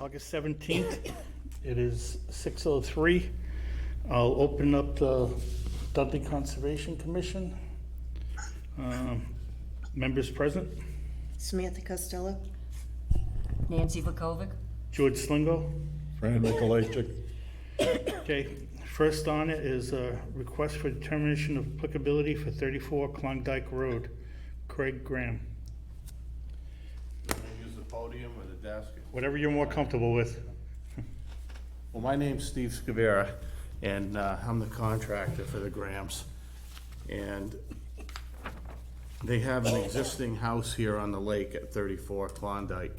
August 17th. It is 6:03. I'll open up the Dudley Conservation Commission. Members present. Samantha Costello. Nancy Vukovic. George Slingo. Fran Mikulajczyk. Okay, first on it is a request for determination of applicability for 34 Klondike Road. Craig Graham. Use the podium or the desk? Whatever you're more comfortable with. Well, my name's Steve Scavera, and I'm the contractor for the Grahams. And they have an existing house here on the lake at 34 Klondike,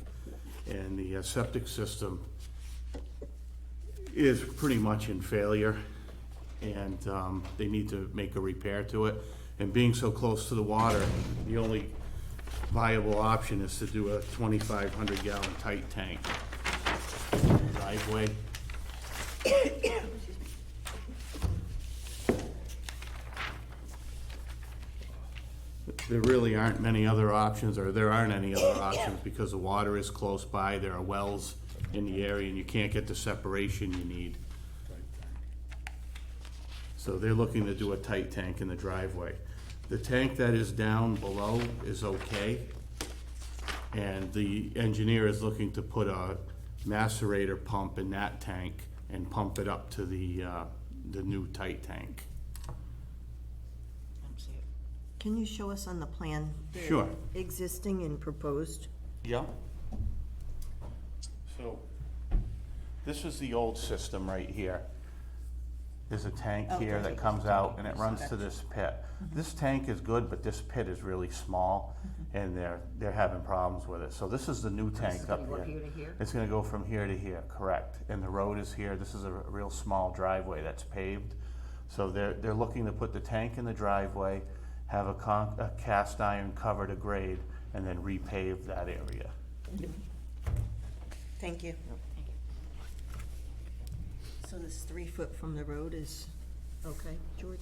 and the septic system is pretty much in failure, and they need to make a repair to it. And being so close to the water, the only viable option is to do a 2,500 gallon tight tank driveway. There really aren't many other options, or there aren't any other options, because the water is close by. There are wells in the area, and you can't get the separation you need. So they're looking to do a tight tank in the driveway. The tank that is down below is okay, and the engineer is looking to put a macerator pump in that tank and pump it up to the new tight tank. Can you show us on the plan? the Sure. Existing and proposed? Yeah. So, this is the old system right here. There's a tank here that comes out and it runs to this pit. This tank is good, but this pit is really small, and they're having problems with it. So this is the new tank up gonna go here. here to here? It's gonna go from here to here, correct. And the road is here. This is a real small driveway that's paved. So they're looking to put the tank in the driveway, have a cast iron cover to grade, and then repave that area. Thank you. So this 3 foot from the road is okay, George?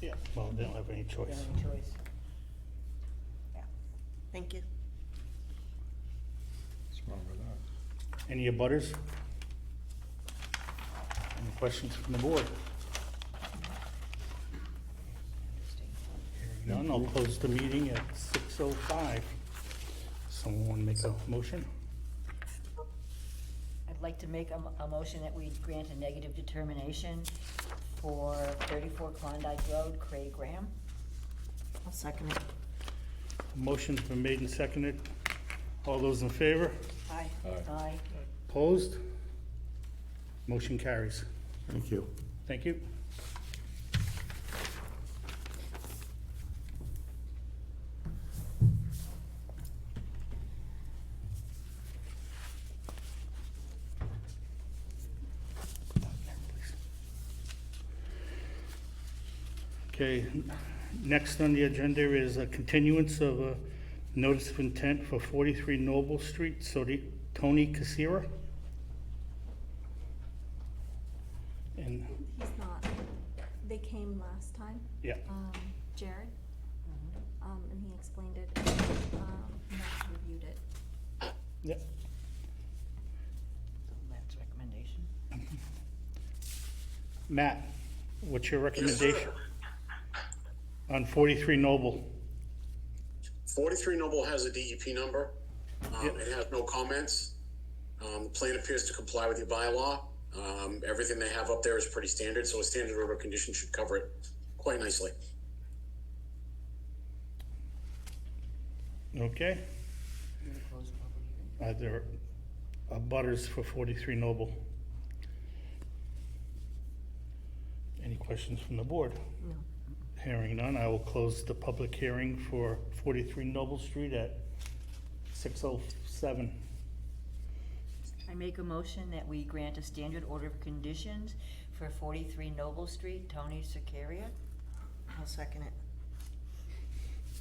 Yeah. Well, they don't have any choice. Choice. Thank you. What's wrong with that? Any abutters? Any questions from the board? Hearing none, I'll close the meeting at 6:05. Someone want to make a motion? I'd like to make a motion that we grant a negative determination for 34 Klondike Road, Craig Graham. I'll second it. Motion's been made and seconded. All those in favor? Aye. Aye. Opposed? Motion carries. Thank you. Thank you. Okay, next on the agenda is a continuance of a notice of intent for 43 Noble Street, Tony Casira. And, He's not. They came last time, yeah, Jared, and he explained it. Matt reviewed it. yeah. Matt's recommendation. Matt, what's your recommendation on 43 Noble? 43 Noble has a DEP number. Yep. It has no comments. The plan appears to comply with your bylaw. Everything they have up there is pretty standard, so a standard order condition should cover it quite nicely. Okay. Are there abutters for 43 Noble? Any questions from the board? No. Hearing none, I will close the public hearing for 43 Noble Street at 6:07. I make a motion that we grant a standard order of conditions for 43 Noble Street, Tony Secaria. I'll second it.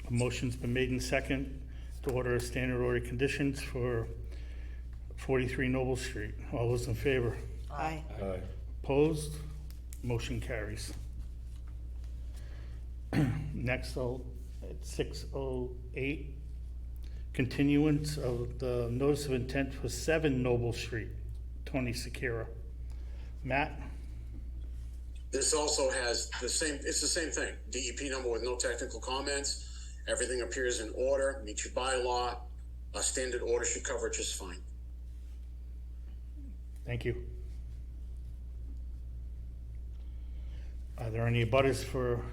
A motion's been made in second to order a standard order of conditions for 43 Noble Street. All those in favor? Aye. Aye. Opposed? Motion carries. Next, at 6:08, continuance of the notice of intent for 7 Noble Street, Tony Secura. Matt? This also has it's the same thing. DEP number with no technical comments. Everything appears in order, meets your bylaw. A standard order should cover it just fine. Thank you. Are there any abutters for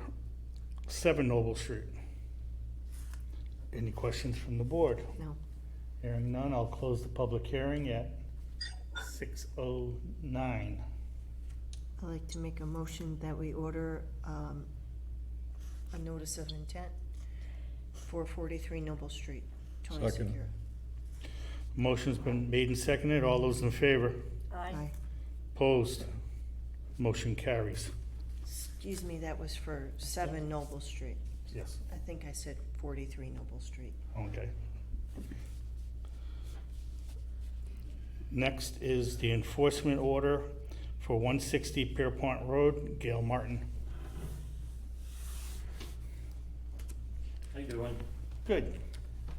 7 Noble Street? Any questions from the board? No. Hearing none, I'll close the public hearing at 6:09. I'd like to make a motion that we order a notice of intent for 43 Noble Street, Tony Second. Secura. Motion's been made and seconded. All those in favor? Aye. Opposed? Motion carries. Excuse me, that was for 7 Noble Street. Yes. I think I said 43 Noble Street. Okay. Next is the enforcement order for 160 Pierpont Road, Gail Martin. How you doing? Good.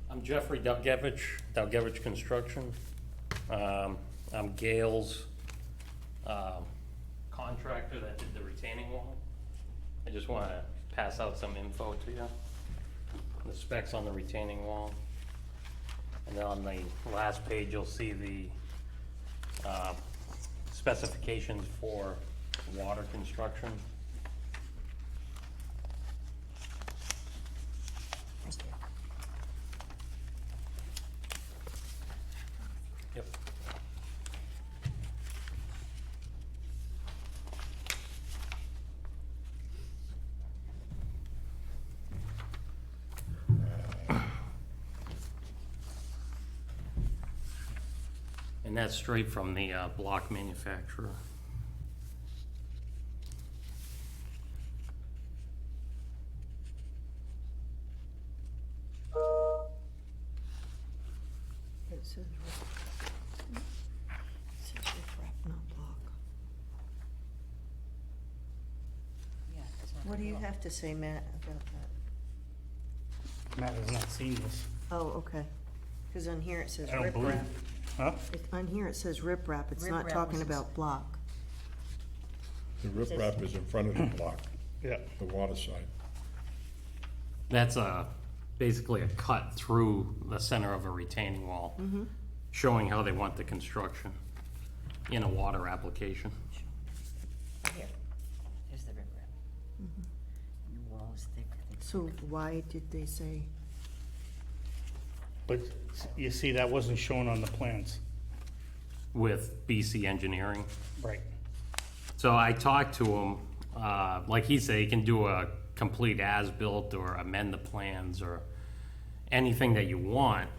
I'm Jeffrey Dalgevich Construction. I'm Gail's contractor that did the retaining wall. I just want to pass out some info to you. The specs on the retaining wall. And then on the last page, you'll see the specifications for water construction. Yep. And that's straight from the block manufacturer. It says riprap, not block. Yeah, it's not What do you block. have to say, Matt, about that? Matt has not seen this. Oh, okay. Because on here it says I don't believe. riprap. Huh? On here it says riprap, it's not Riprap talking was- about block. The riprap is in front of the block, Yeah. the water side. That's basically a cut through the center of a retaining wall, showing how they want the construction in a water application. Here, here's the riprap. And the wall is thick, I think. So why did they say, But you see, that wasn't shown on the plans. With BC Engineering. Right. So I talked to him, like he said, he can do a complete as-built or amend the plans or anything that you want.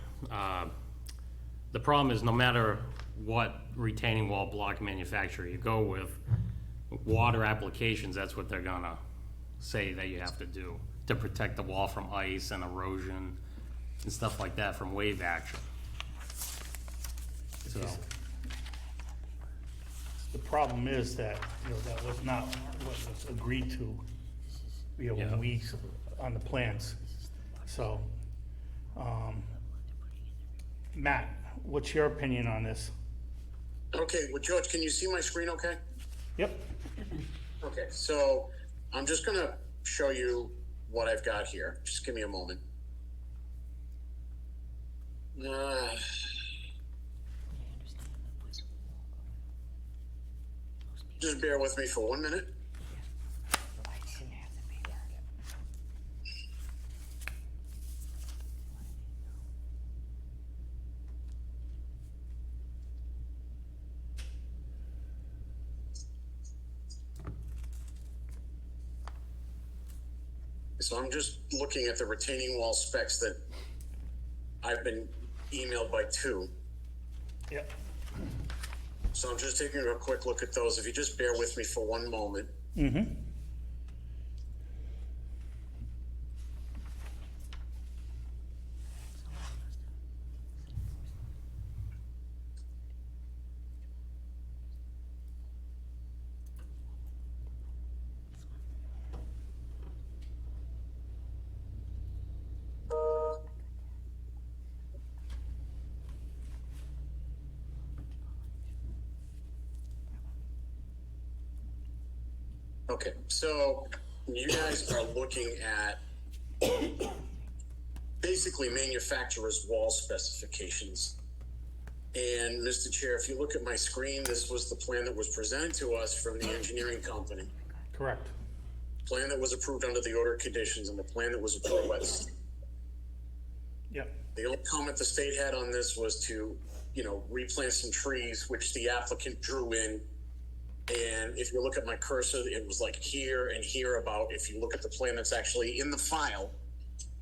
The problem is no matter what retaining wall block manufacturer you go with, water applications, that's what they're gonna say that you have to do to protect the wall from ice and erosion and stuff like that from wave action. So, The problem is that, that was not what was agreed to, Yeah. when we, on the plans. So, Matt, what's your opinion on this? Okay, well, George, can you see my screen okay? Yep. Okay, so I'm just gonna show you what I've got here. Just give me a moment. Just bear with me for 1 minute. The lights didn't have to be there. So I'm just looking at the retaining wall specs that I've been emailed by two. Yep. So I'm just taking a quick look at those. If you just bear with me for 1 moment. Mm-hmm. Okay, so you guys are looking at basically manufacturer's wall specifications. And Mr. Chair, if you look at my screen, this was the plan that was presented to us from the engineering company. Correct. Plan that was approved under the order of conditions and the plan that was approved by the state. Yep. The only comment the state had on this was to, replant some trees, which the applicant drew in. And if you look at my cursor, it was like here and here about, if you look at the plan that's actually in the file,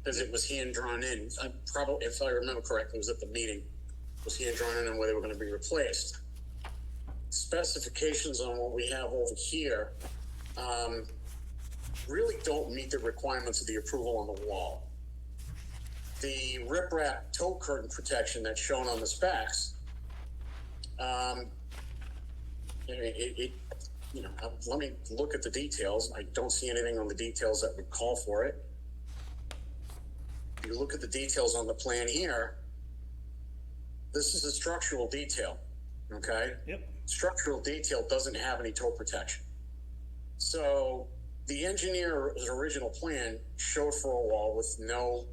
because it was hand drawn in. Probably, if I remember correctly, it was at the meeting. It was hand drawn in and where they were going to be replaced. Specifications on what we have over here really don't meet the requirements of the approval on the wall. The riprap toe curtain protection that's shown on the specs, let me look at the details. I don't see anything on the details that would call for it. If you look at the details on the plan here, this is a structural detail, okay? Yep. Structural detail doesn't have any toe protection. So the engineer's original plan showed for a wall with no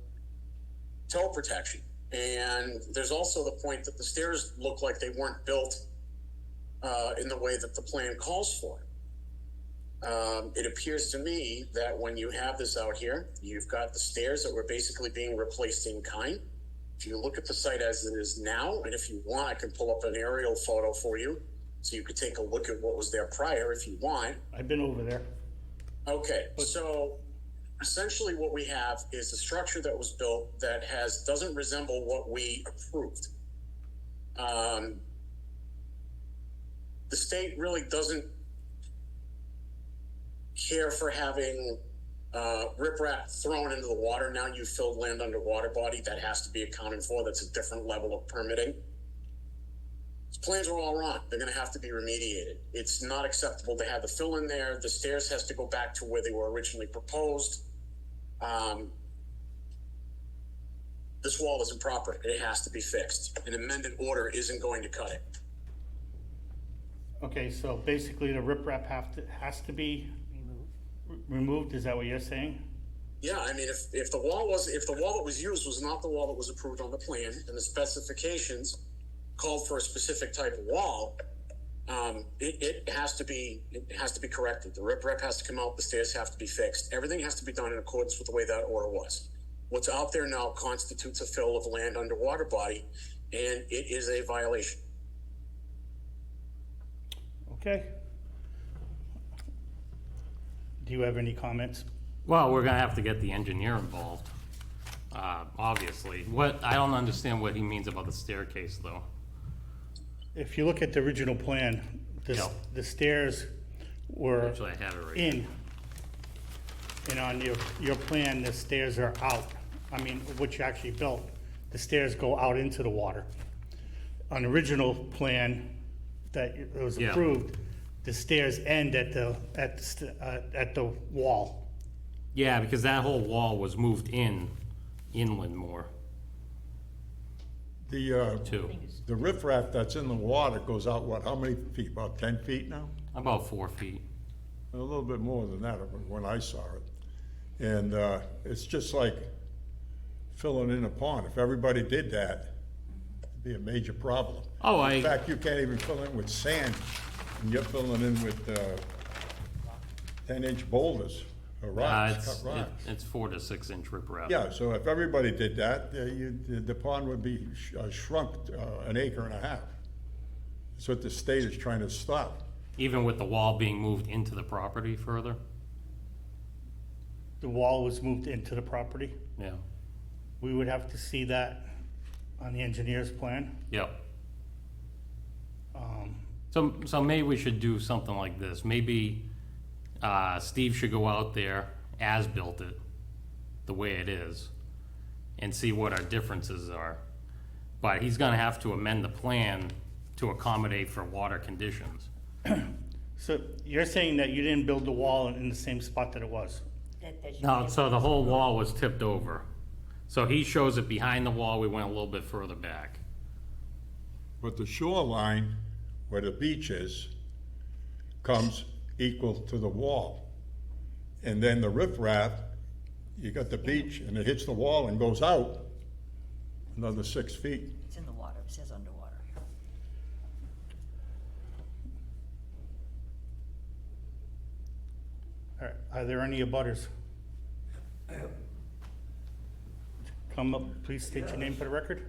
toe protection. And there's also the point that the stairs look like they weren't built in the way that the plan calls for. It appears to me that when you have this out here, you've got the stairs that were basically being replaced in kind. If you look at the site as it is now, and if you want, I can pull up an aerial photo for you so you could take a look at what was there prior if you want. I've been over there. Okay, so essentially what we have is a structure that was built that doesn't resemble what we approved. The state really doesn't care for having riprap thrown into the water. Now you've filled land under water body. That has to be accounted for. That's a different level of permitting. These plans are all wrong. They're going to have to be remediated. It's not acceptable to have the fill in there. The stairs has to go back to where they were originally proposed. This wall isn't proper. It has to be fixed. An amended order isn't going to cut it. Okay, so basically the riprap has to be removed, is that what you're saying? Yeah, I mean, if the wall that was used was not the wall that was approved on the plan, and the specifications called for a specific type of wall, it has to be corrected. The riprap has to come out. The stairs have to be fixed. Everything has to be done in accordance with the way that order was. What's out there now constitutes a fill of land under water body, and it is a violation. Okay. Do you have any comments? Well, we're gonna have to get the engineer involved, obviously. I don't understand what he means about the staircase, though. If you look at the original plan, Yeah. the stairs were Actually, I have it right here. in. And on your plan, the stairs are out. I mean, what you actually built, the stairs go out into the water. On the original plan that it was Yeah. approved, the stairs end at the wall. Yeah, because that whole wall was moved inland more, too. The riprap that's in the water goes out, what, how many feet? About 10 feet now? About 4 feet. A little bit more than that when I saw it. And it's just like filling in a pond. If everybody did that, it'd be a major problem. Oh, In fact, you can't even fill in with sand, and you're filling in with 10-inch boulders or rocks, cut rocks. It's 4 to 6 inch riprap. Yeah, so if everybody did that, the pond would be shrunk an acre and a half. That's what the state is trying to stop. Even with the wall being moved into the property further? The wall was moved into the property. Yeah. We would have to see that on the engineer's plan. Yep. So maybe we should do something like this. Maybe Steve should go out there, as-built it, the way it is, and see what our differences are. But he's gonna have to amend the plan to accommodate for water conditions. So you're saying that you didn't build the wall in the same spot that it was? No, so the whole wall was tipped over. So he shows it behind the wall, we went a little bit further back. But the shoreline, where the beach is, comes equal to the wall. And then the riprap, you got the beach and it hits the wall and goes out another 6 feet. It's in the water, it says underwater. All right, are there any abutters? Come up, please state your name for the record.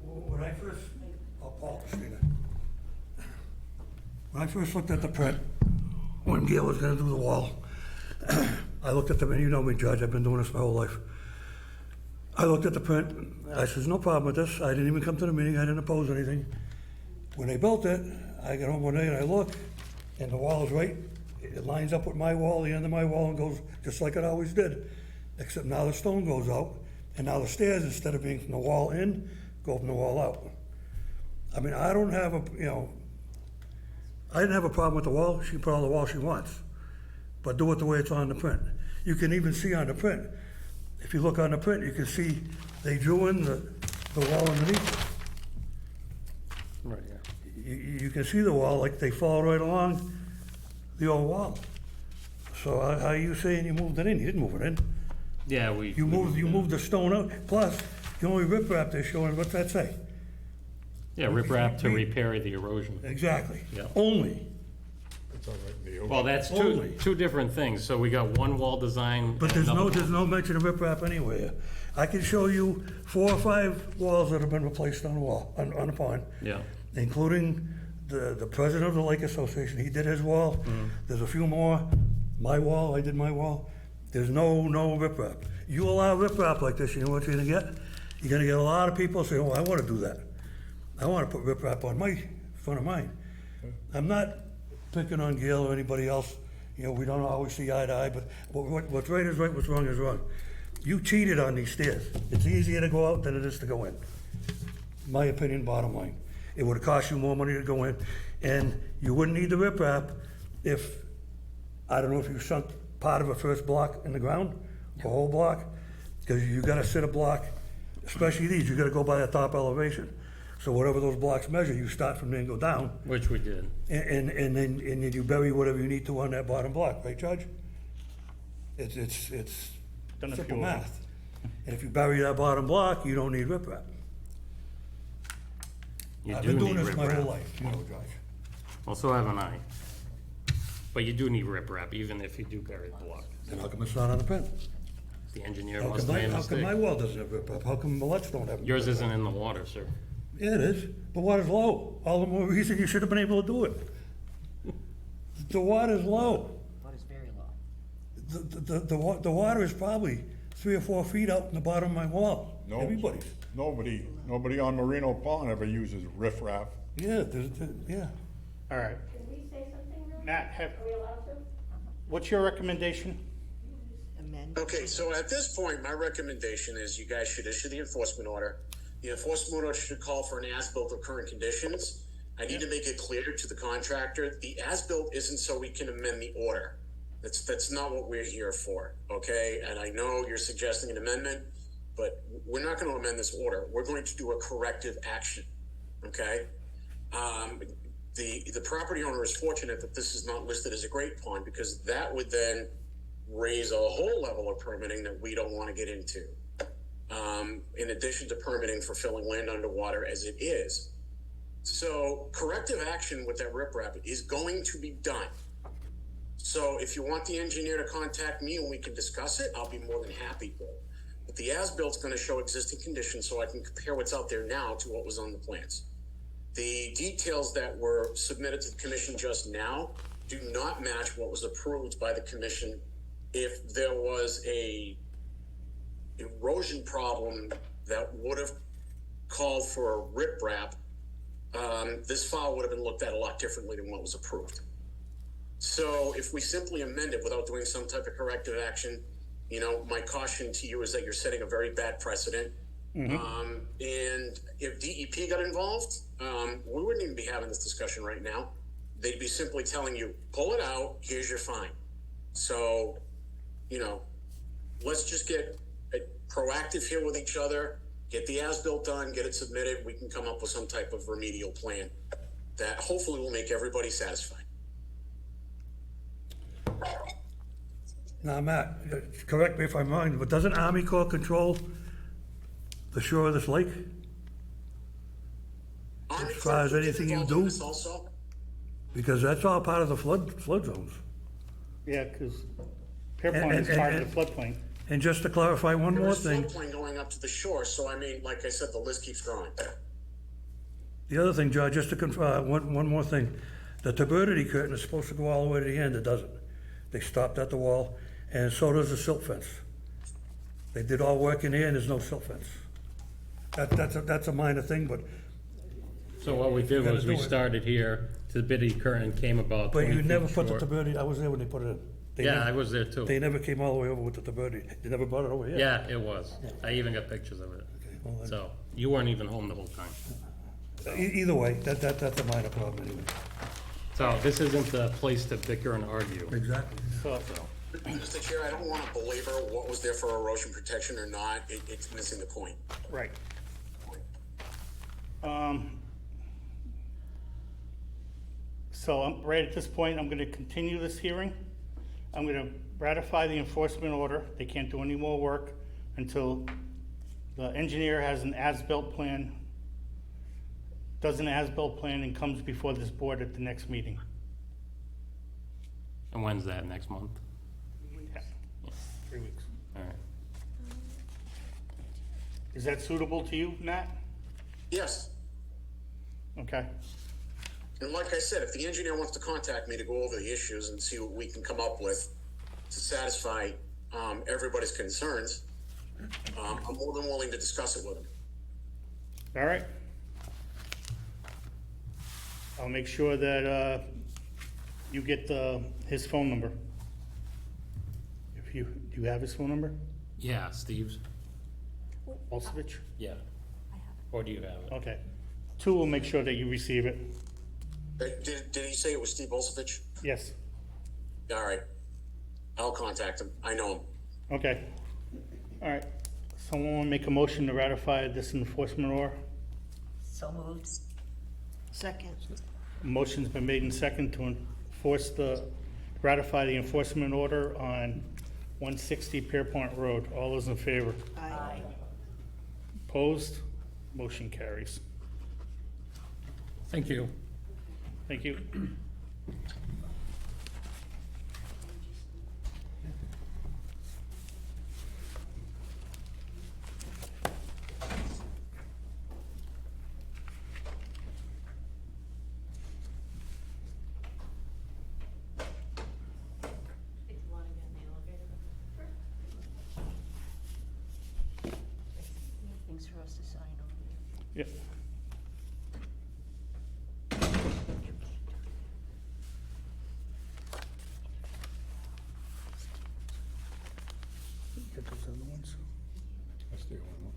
When I first, Paul Christina. When I first looked at the print, when Gail was gonna do the wall, I looked at the, and you know me, Judge, I've been doing this my whole life. I looked at the print, I says, no problem with this, I didn't even come to the meeting, I didn't oppose anything. When they built it, I got home one day and I look, and the wall is right, it lines up with my wall, the end of my wall, and goes just like it always did. Except now the stone goes out, and now the stairs, instead of being from the wall in, go from the wall out. I mean, I don't have a, you know, I didn't have a problem with the wall, she can put all the wall she wants, but do it the way it's on the print. You can even see on the print, if you look on the print, you can see they drew in the wall underneath. Right, yeah. You can see the wall, like they followed right along the old wall. So how are you saying you moved it in? You didn't move it in. Yeah, You moved the stone out, plus, the only riprap they're showing, what's that say? Yeah, riprap to repair the erosion. Exactly. Yeah. Only. It's all right in the ocean. Well, that's Only. two different things. So we got one wall design. But and another there's no mention of riprap anywhere. I can show you 4 or 5 walls that have been replaced on the wall, on the pond, Yeah, including the president of the Lake Association, he did his wall. There's a few more, my wall, I did my wall. There's no riprap. You allow riprap like this, you know what you're gonna get? You're gonna get a lot of people saying, oh, I wanna do that. I wanna put riprap on my, front of mine. I'm not picking on Gail or anybody else, you know, we don't always see eye to eye, but what's right is right, what's wrong is wrong. You cheated on these stairs. It's easier to go out than it is to go in. My opinion, bottom line. It would have cost you more money to go in, and you wouldn't need the riprap if, I don't know if you sunk part of a first block in the ground, a whole block, because you gotta sit a block, especially these, you gotta go by the top elevation. So whatever those blocks measure, you start from there and go down, which we did. and then you bury whatever you need to on that bottom block, right, Judge? It's Done a simple few of them. math. And if you bury that bottom block, you don't need riprap. You I've do been doing need this my whole riprap. life, you know, Judge. Well, so haven't I. But you do need riprap, even if you do bury the block. Then how come it's not on the print? The engineer How must come have made a how come my mistake. wall doesn't have riprap? How come Millet's don't have? Yours riprap? isn't in the water, sir. Yeah, it is. The water's low. All the more reason you should have been able to do it. The water's low. Water's very low. The water is probably 3 or 4 feet out in the bottom of my wall. No. Everybody's. Nobody on Merino Pond ever uses riffraff. Yeah, yeah. All right. Can we say something really? Matt, Are we allowed to? what's your recommendation? Amend. Okay, so at this point, my recommendation is you guys should issue the enforcement order. The enforcement order should call for an as-built of current conditions. I need to make it clear to the contractor, the as-built isn't so we can amend the order. That's not what we're here for, okay? And I know you're suggesting an amendment, but we're not going to amend this order. We're going to do a corrective action, okay? The property owner is fortunate that this is not listed as a great pond, because that would then raise a whole level of permitting that we don't want to get into. In addition to permitting for filling land underwater as it is. So corrective action with that riprap is going to be done. So if you want the engineer to contact me and we can discuss it, I'll be more than happy to. But the as-bilt's going to show existing conditions so I can compare what's out there now to what was on the plans. The details that were submitted to the commission just now do not match what was approved by the commission. If there was a erosion problem that would have called for a riprap, this file would have been looked at a lot differently than what was approved. So if we simply amend it without doing some type of corrective action, you know, my caution to you is that you're setting a very bad precedent. And if DEP got involved, we wouldn't even be having this discussion right now. They'd be simply telling you, pull it out, here's your fine. So, you know, let's just get proactive here with each other, get the as-built done, get it submitted. We can come up with some type of remedial plan that hopefully will make everybody satisfied. Now, Matt, correct me if I'm wrong, but doesn't Army Corps control the shore of this lake? Army As far as Corps is anything you involved in do? this also? Because that's all part of the flood zones. Yeah, because Pierpont is part of the floodplain. And just to clarify one There more is thing, floodplain going up to the shore, so I mean, like I said, the list keeps growing. the other thing, George, just to confirm, one more thing. The turbidity curtain is supposed to go all the way to the end, it doesn't. They stopped at the wall, and so does the silt fence. They did all work in here, and there's no silt fence. That's a minor thing, but So what we did Gotta was we do it. started here, the turbidity curtain came about 20 you feet never put the short. turbidity, I was there when they put it in. They Yeah, never- I was there too. They never came all the way over with the turbidity. They never brought it over here. Yeah, it was. I even got pictures of it. Okay, well, then- So, you weren't even home the whole time. Either way, that's a minor problem anyway. So, this isn't the place to bicker and argue. Exactly. So, Mr. Chair, I don't want to belabor what was there for erosion protection or not. It's missing the point. right. So right at this point, I'm gonna continue this hearing. I'm gonna ratify the enforcement order. They can't do any more work until the engineer has an as-built plan, does an as-built plan and comes before this board at the next meeting. And when's that, next month? Yeah. 3 weeks. All right. Is that suitable to you, Matt? Yes. Okay. And like I said, if the engineer wants to contact me to go over the issues and see what we can come up with to satisfy everybody's concerns, I'm more than willing to discuss it with him. All right. I'll make sure that you get his phone number. Do you have his phone number? Yeah, Steve's? Olsovich? Yeah. I have Or do you have it? Okay. Two will make sure that you receive it. Did he say it was Steve Olsovich? Yes. All right. I'll contact him. I know him. Okay. All right. Someone want to make a motion to ratify this enforcement order? So moved. Second. Motion's been made and second to ratify the enforcement order on 160 Pierpont Road. All those in favor? Aye. Opposed? Motion carries. Thank you. Thank you. Things for us to sign over there. Yep. Get those other ones. That's the only one.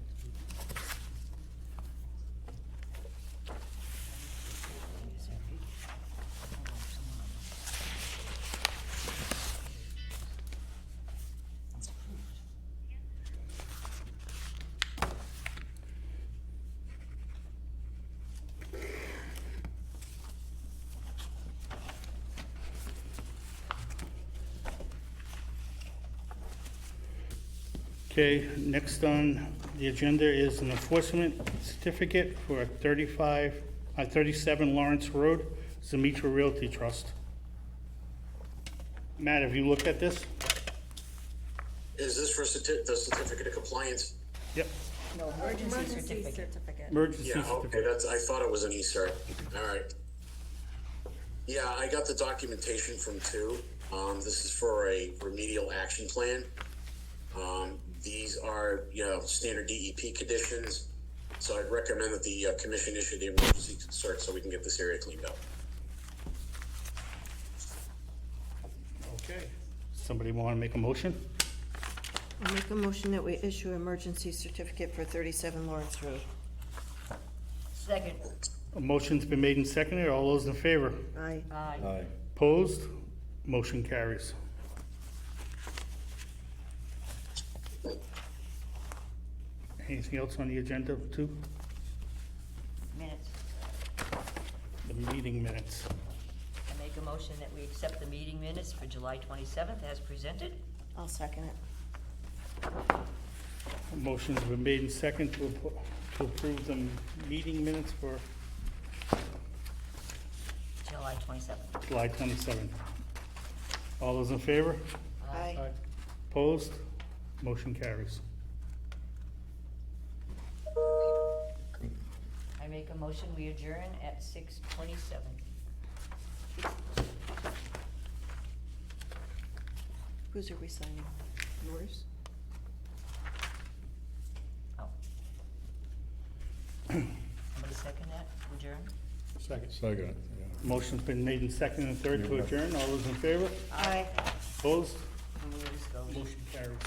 Okay, next on the agenda is an enforcement certificate for 37 Lawrence Road, Zemitra Realty Trust. Matt, have you looked at this? Is this for the certificate of compliance? Yep, No, emergency certificate. emergency Yeah, okay, certificate. I thought it was an e-cert. All right. Yeah, I got the documentation from two. This is for a remedial action plan. These are, standard DEP conditions. So I'd recommend that the commission issue the emergency cert so we can get this area cleaned up. Okay, somebody want to make a motion? I'll make a motion that we issue emergency certificate for 37 Lawrence Road. Second. A motion's been made and seconded. All those in favor? Aye. Aye. Aye. Opposed? Motion carries. Anything else on the agenda too? Minutes. The meeting minutes. I make a motion that we accept the meeting minutes for July 27th as presented. I'll second it. Motion's been made and second to approve the meeting minutes for July 27th. July 27th. All those in favor? Aye. Opposed? Motion carries. I make a motion, we adjourn at 6:27. Whose are we signing? Yours? Oh. Somebody second that, adjourn? Second. Second, yeah. Motion's been made and second and third to adjourn. All those in favor? Aye. Opposed? And where this goes. Motion carries.